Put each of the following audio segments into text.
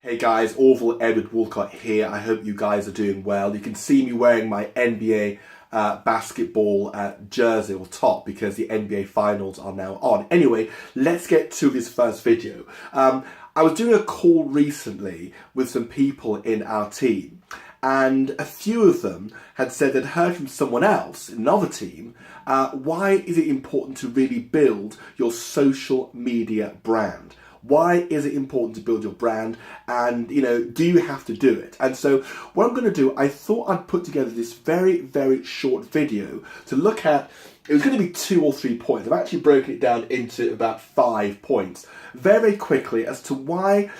Hey guys, Orvil Edward Walcott here. I hope you guys are doing well. You can see me wearing my NBA basketball jersey or top because the NBA finals are now on. Anyway, let's get to this first video. I was doing a call recently with some people in our team, and a few of them had said they'd heard from someone else in another team, why is it important to really build your social media brand? Why is it important to build your brand? And, do you have to do it? And so what I'm going to do, I thought I'd put together this very, very short video to look at. It was going to be 2 or 3 points. I've actually broken it down into about 5 points very quickly as to why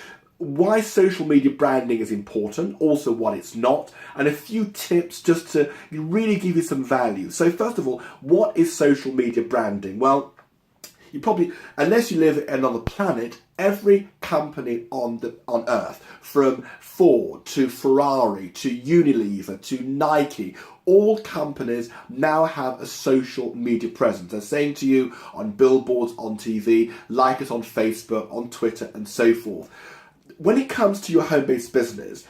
social media branding is important, also what it's not, and a few tips just to really give you some value. So first of all, what is social media branding? Well, you probably, unless you live on another planet, every company on Earth, from Ford to Ferrari to Unilever to Nike, all companies now have a social media presence. They're saying to you on billboards, on TV, like us on Facebook, on Twitter, and so forth. When it comes to your home-based business,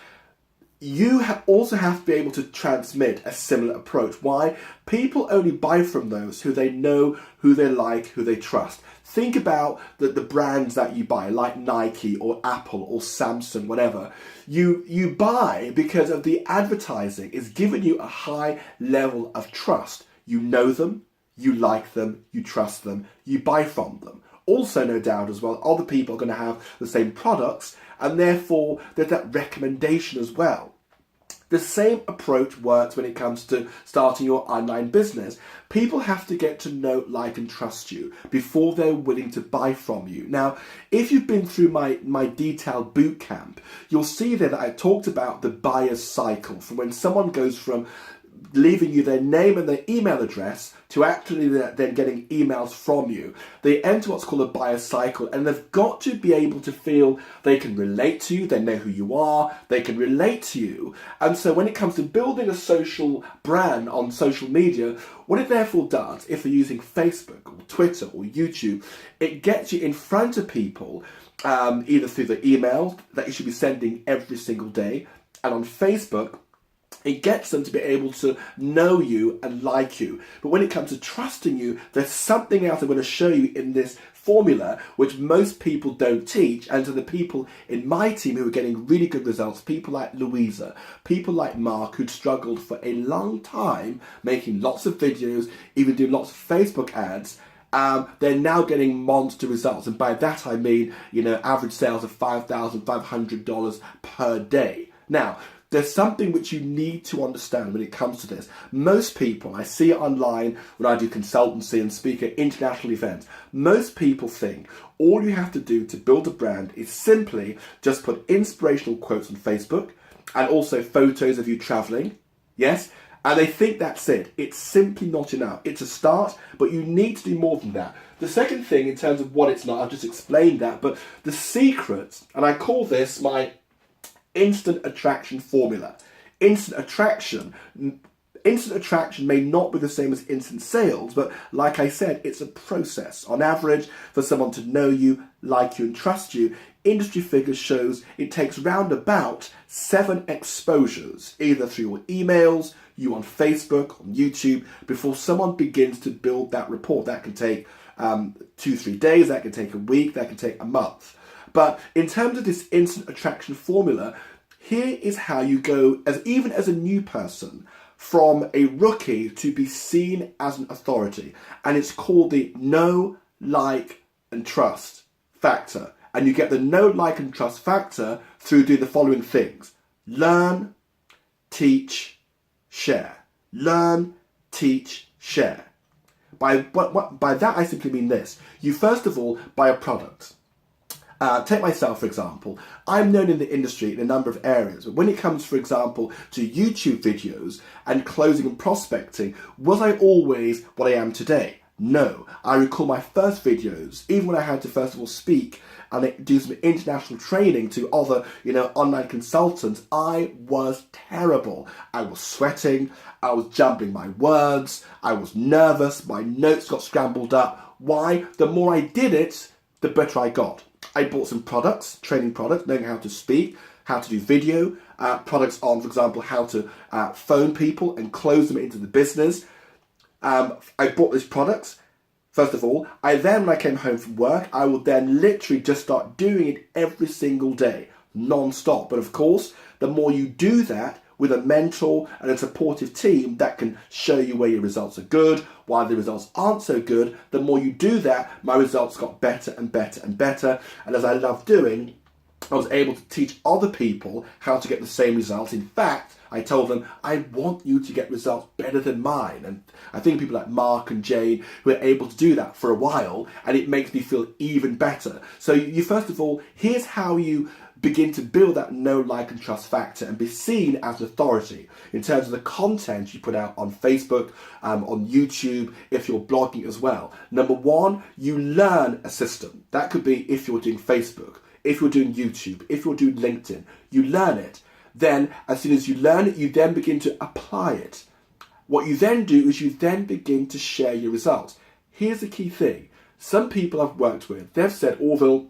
you also have to be able to transmit a similar approach. Why? People only buy from those who they know, who they like, who they trust. Think about the brands that you buy, like Nike or Apple or Samsung, whatever. You buy because of the advertising is giving you a high level of trust. You know them, you like them, you trust them, you buy from them. Also, no doubt as well, other people are going to have the same products, and therefore there's that recommendation as well. The same approach works when it comes to starting your online business. People have to get to know, like, and trust you before they're willing to buy from you. Now, if you've been through my detailed boot camp, you'll see there that I talked about the buyer's cycle, from when someone goes from leaving you their name and their email address to actually then getting emails from you. They enter what's called a buyer cycle, and they've got to be able to feel they can relate to you, they know who you are, they can relate to you. And so when it comes to building a social brand on social media, what it therefore does, if they're using Facebook or Twitter or YouTube, it gets you in front of people, either through the email that you should be sending every single day, and on Facebook, it gets them to be able to know you and like you. But when it comes to trusting you, there's something else I'm going to show you in this formula, which most people don't teach. And to the people in my team who are getting really good results, people like Louisa, people like Mark, who'd struggled for a long time, making lots of videos, even doing lots of Facebook ads, they're now getting monster results. And by that I mean, average sales of $5,500 per day. Now, there's something which you need to understand when it comes to this. Most people, I see it online when I do consultancy and speak at international events, most people think all you have to do to build a brand is simply just put inspirational quotes on Facebook and also photos of you traveling. Yes? And they think that's it. It's simply not enough. It's a start, but you need to do more than that. The second thing, in terms of what it's not, I've just explained that, but the secret, and I call this my instant attraction formula. Instant attraction may not be the same as instant sales, but like I said, it's a process. On average, for someone to know you, like you, and trust you, industry figures shows it takes round about 7 exposures, either through your emails, you on Facebook, on YouTube, before someone begins to build that rapport. That can take 2-3 days, that can take a week, that can take a month. But in terms of this instant attraction formula, here is how you go, even as a new person, from a rookie to be seen as an authority. And it's called the know, like, and trust factor. And you get the know, like, and trust factor through doing the following things: learn, teach, share. Learn, teach, share. By that, I simply mean this. You first of all buy a product. Take myself, for example. I'm known in the industry in a number of areas, but when it comes, for example, to YouTube videos and closing and prospecting, was I always what I am today? No. I recall my first videos, even when I had to first of all speak and do some international training to other, online consultants, I was terrible. I was sweating, I was jumbling my words, I was nervous, my notes got scrambled up. Why? The more I did it, the better I got. I bought some products, training products, knowing how to speak, how to do video, products on, for example, how to phone people and close them into the business. I bought these products, first of all. When I came home from work, I would then literally just start doing it every single day, non-stop. But of course, the more you do that with a mentor and a supportive team that can show you where your results are good, why the results aren't so good, the more you do that, my results got better and better and better. And as I love doing, I was able to teach other people how to get the same results. In fact, I told them, I want you to get results better than mine. And I think people like Mark and Jane who are able to do that for a while, and it makes me feel even better. So you first of all, here's how you begin to build that know, like and trust factor and be seen as an authority in terms of the content you put out on Facebook, on YouTube, if you're blogging as well. Number one, you learn a system. That could be if you're doing Facebook, if you're doing YouTube, if you're doing LinkedIn, you learn it. Then as soon as you learn it, you then begin to apply it. What you then do is you then begin to share your results. Here's the key thing. Some people I've worked with, they've said, Orvil,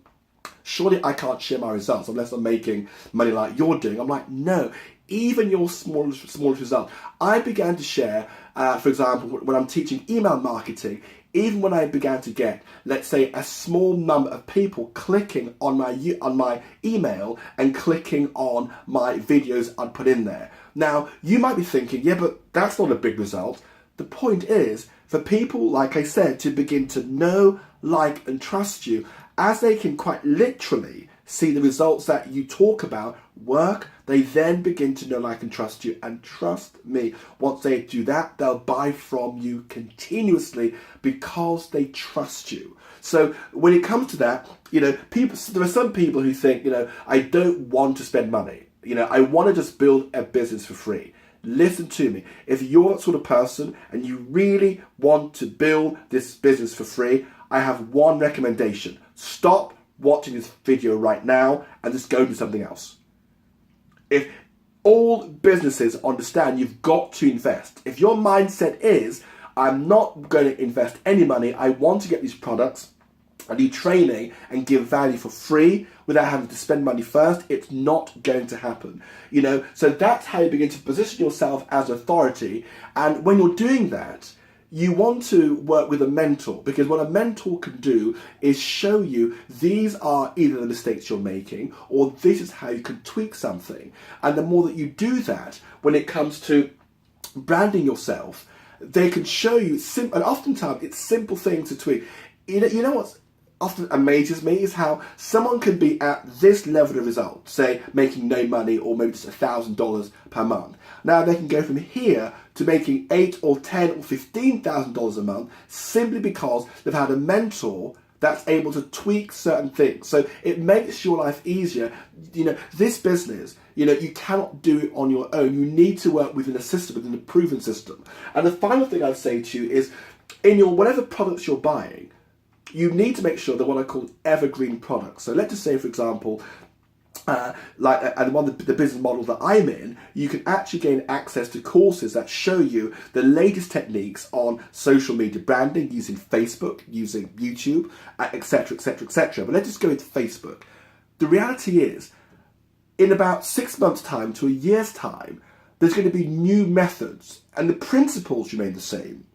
surely I can't share my results unless I'm making money like you're doing. I'm like, no, even your smallest result. I began to share, for example, when I'm teaching email marketing, even when I began to get, let's say, a small number of people clicking on my email and clicking on my videos I'd put in there. Now, you might be thinking, yeah, but that's not a big result. The point is, for people, like I said, to begin to know, like, and trust you, as they can quite literally see the results that you talk about work, they then begin to know, like, and trust you. And trust me, once they do that, they'll buy from you continuously because they trust you. So when it comes to that, there are some people who think, I don't want to spend money. I want to just build a business for free. Listen to me. If you're that sort of person and you really want to build this business for free, I have one recommendation. Stop watching this video right now and just go do something else. If all businesses understand you've got to invest, if your mindset is, I'm not going to invest any money, I want to get these products, I do training and give value for free without having to spend money first, it's not going to happen. So that's how you begin to position yourself as authority. And when you're doing that, you want to work with a mentor, because what a mentor can do is show you these are either the mistakes you're making or this is how you can tweak something. And the more that you do that, when it comes to branding yourself, they can show you, and oftentimes it's simple things to tweak. You know what's often amazes me is how someone can be at this level of result, say making no money or maybe just $1,000 per month. Now they can go from here to making $8,000 or $10,000 or $15,000 a month simply because they've had a mentor that's able to tweak certain things. So it makes your life easier. This business, you cannot do it on your own. You need to work within a system, within a proven system. And the final thing I'd say to you is, in your whatever products you're buying, you need to make sure they're what I call evergreen products. So let's just say, for example, the business model that I'm in, you can actually gain access to courses that show you the latest techniques on social media branding, using Facebook, using YouTube, etc., etc., etc. But let's just go into Facebook. The reality is, in about 6 months' time to a year's time, there's going to be new methods, and the principles remain the same.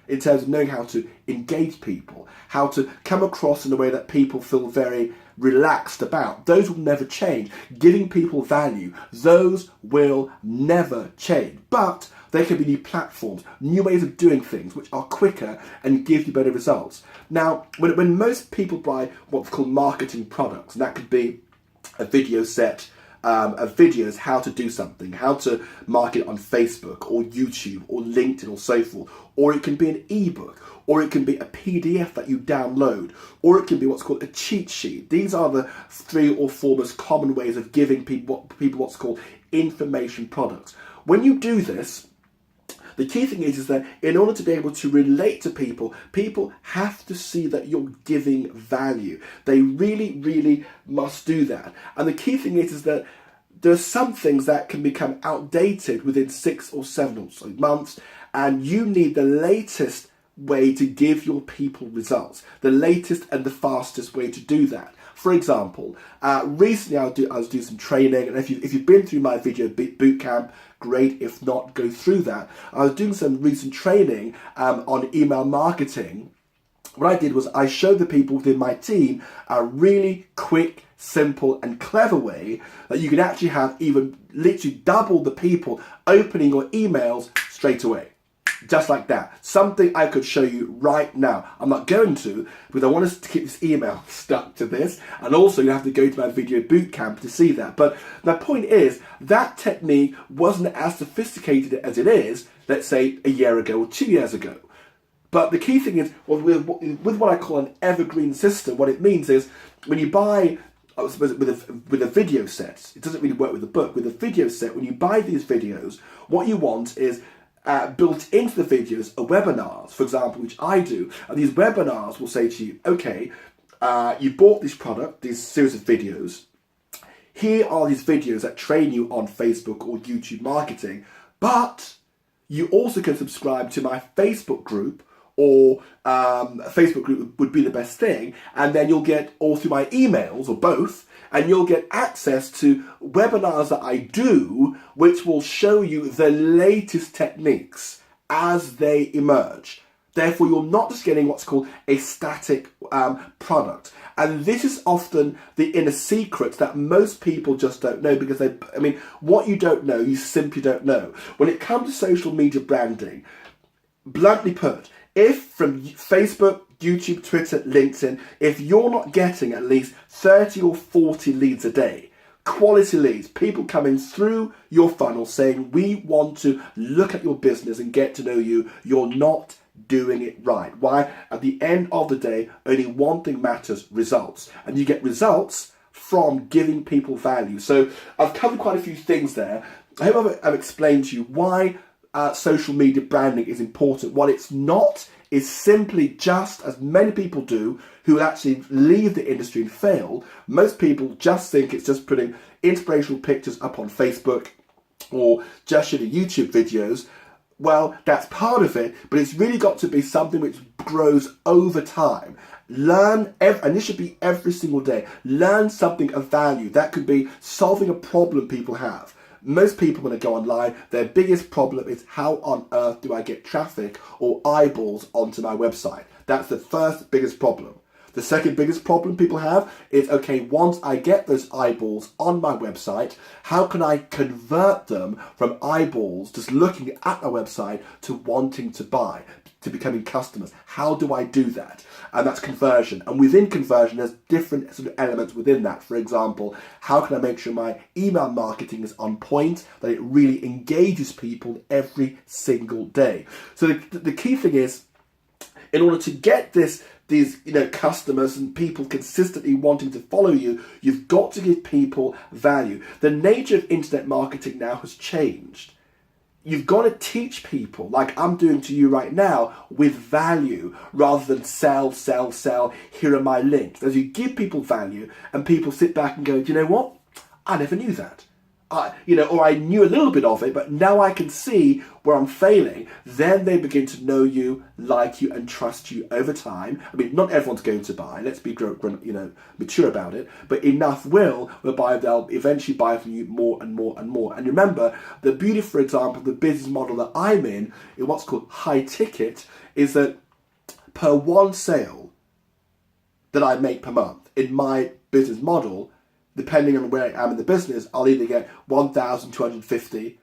In terms of knowing how to engage people, how to come across in a way that people feel very relaxed about. Those will never change. Giving people value, those will never change. But there can be new platforms, new ways of doing things which are quicker and give you better results. Now, when most people buy what's called marketing products, and that could be a video set, of videos, how to do something, how to market on Facebook or YouTube or LinkedIn or so forth, or it can be an ebook, or it can be a PDF that you download, or it can be what's called a cheat sheet. These are the 3 or 4 most common ways of giving people what's called information products. When you do this, the key thing is that in order to be able to relate to people, people have to see that you're giving value. They really, really must do that. And the key thing is that there are some things that can become outdated within 6 or 7 or so months, and you need the latest way to give your people results, the latest and the fastest way to do that. For example, recently I was doing some training, and if you've been through my video boot camp, great. If not, go through that. I was doing some recent training on email marketing. What I did was I showed the people within my team a really quick, simple and clever way that you can actually have even literally double the people opening your emails straight away. Just like that. Something I could show you right now. I'm not going to, because I want us to keep this email stuck to this. And also you have to go to my video boot camp to see that. But my point is, that technique wasn't as sophisticated as it is, let's say, a year ago or 2 years ago. But the key thing is, with what I call an evergreen system, what it means is, when you buy, I suppose with a video set, it doesn't really work with a book. With a video set, when you buy these videos, what you want is built into the videos are webinars, for example, which I do. And these webinars will say to you, okay, you bought this product, this series of videos. Here are these videos that train you on Facebook or YouTube marketing, but you also can subscribe to my Facebook group, or Facebook group would be the best thing, and then you'll get all through my emails, or both, and you'll get access to webinars that I do, which will show you the latest techniques as they emerge. Therefore, you're not just getting what's called a static product. And this is often the inner secret that most people just don't know, because what you don't know, you simply don't know. When it comes to social media branding, bluntly put, if from Facebook, YouTube, Twitter, LinkedIn, if you're not getting at least 30 or 40 leads a day, quality leads, people coming through your funnel saying, we want to look at your business and get to know you, you're not doing it right. Why? At the end of the day, only one thing matters: results. And you get results from giving people value. So I've covered quite a few things there. I hope I've explained to you why social media branding is important. What it's not is simply just, as many people do who actually leave the industry and fail. Most people just think it's just putting inspirational pictures up on Facebook or just shooting YouTube videos. Well, that's part of it, but it's really got to be something which grows over time. Learn, and this should be every single day, learn something of value. That could be solving a problem people have. Most people, when they go online, their biggest problem is, how on earth do I get traffic or eyeballs onto my website? That's the first biggest problem. The second biggest problem people have is, okay, once I get those eyeballs on my website, how can I convert them from eyeballs just looking at my website to wanting to buy, to becoming customers? How do I do that? And that's conversion. And within conversion, there's different sort of elements within that. For example, how can I make sure my email marketing is on point, that it really engages people every single day? So the key thing is, in order to get these customers and people consistently wanting to follow you, you've got to give people value. The nature of internet marketing now has changed. You've got to teach people, like I'm doing to you right now, with value, rather than sell, here are my links. As you give people value and people sit back and go, do you know what? I never knew that. Or I knew a little bit of it, but now I can see where I'm failing. Then they begin to know you, like you, and trust you over time. I mean, not everyone's going to buy. Let's be mature about it. But enough will, whereby they'll eventually buy from you more and more and more. And remember, the beauty, for example, the business model that I'm in what's called high ticket, is that per one sale that I make per month in my business model, depending on where I am in the business, I'll either get $1,250,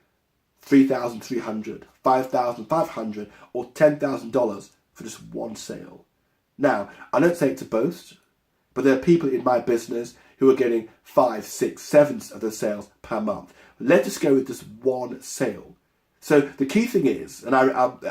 $3,300, $5,500, or $10,000 for just one sale. Now, I don't say it to boast, but there are people in my business who are getting 5, 6, 7 of those sales per month. Let's just go with just one sale. So the key thing is, and I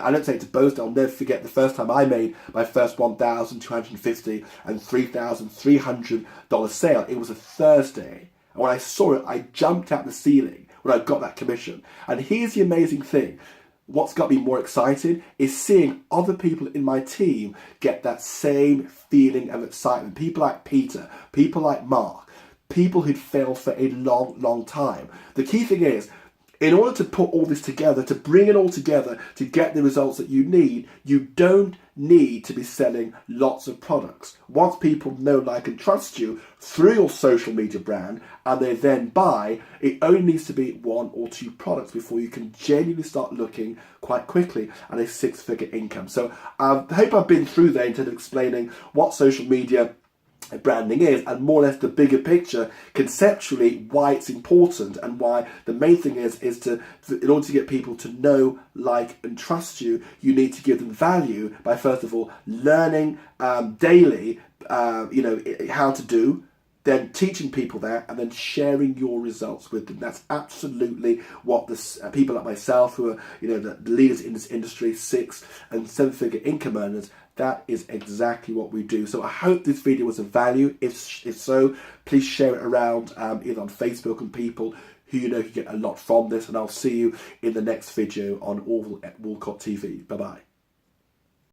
don't say it to boast, I'll never forget the first time I made my first $1,250 and $3,300 sale. It was a Thursday. And when I saw it, I jumped out the ceiling when I got that commission. And here's the amazing thing. What's got me more excited is seeing other people in my team get that same feeling of excitement. People like Peter, people like Mark, people who'd failed for a long, long time. The key thing is, In order to put all this together, to bring it all together, to get the results that you need, you don't need to be selling lots of products. Once people know, like, and trust you through your social media brand, and they then buy, it only needs to be 1 or 2 products before you can genuinely start looking quite quickly at a 6-figure income. So I hope I've been through there in terms of explaining what social media branding is, and more or less the bigger picture conceptually, why it's important, and why the main thing is to, in order to get people to know, like, and trust you, you need to give them value by first of all learning daily how to do, then teaching people that, and then sharing your results with them. That's absolutely what the people like myself, who are the leaders in this industry, 6 and 7-figure income earners, that is exactly what we do. So I hope this video was of value. If so, please share it around either on Facebook and people who can get a lot from this. And I'll see you in the next video on Orvil at Walcott TV. Bye bye.